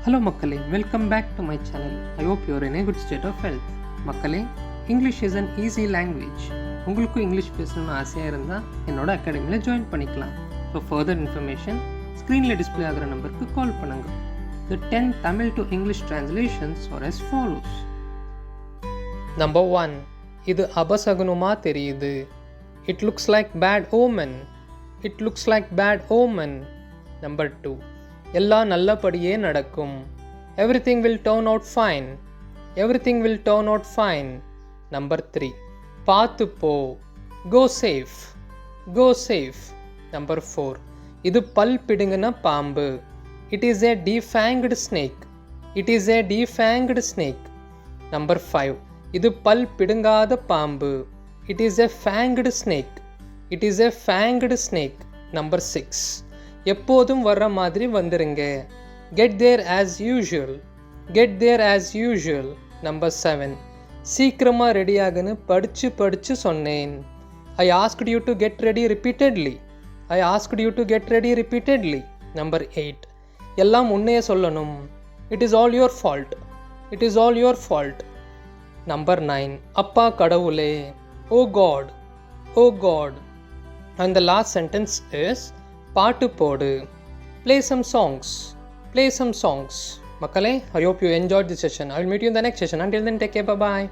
Hello மக்களே, welcome back to my channel. I hope you are in a good state of health. மக்களே, English is an easy language. உங்களுக்கும் English பேசணும்னு ஆசையாக இருந்தால் என்னோட அகாடமியில் ஜாயின் பண்ணிக்கலாம். For further information, ஸ்க்ரீனில் டிஸ்பிளே ஆகிற நம்பருக்கு கால் பண்ணுங்க. The 10 Tamil to English translations are as follows. Number 1. இது அபசகுனமா தெரியுது. It looks like bad omen. It looks like bad omen. Number 2. எல்லாம் நல்லபடியே நடக்கும். Everything will turn out fine. Everything will turn out fine. Number 3. பார்த்து போ. Go safe. Go safe. Number 4. இது பல் பிடுங்கின பாம்பு. It is a defanged snake. It is a defanged snake. Number 5. இது பல் பிடுங்காத பாம்பு. It is a fanged snake. It is a fanged snake. Number 6. எப்போதும் வர்ற மாதிரி வந்துருங்க. Get there as usual. Get there as usual. Number 7. சீக்கிரமா ரெடியாகன்னு படிச்சு சொன்னேன். I asked you to get ready repeatedly. I asked you to get ready repeatedly. Number 8. எல்லாம் உன்னையே சொல்லணும். It is all your fault. It is all your fault. Number 9. அப்பா கடவுளே. Oh God. Oh God. And the last sentence is பாட்டு போடு. Play some songs. Play some songs. மக்களே, I hope you enjoyed this session. I will meet you in the next session. Until then, take care. Bye-bye.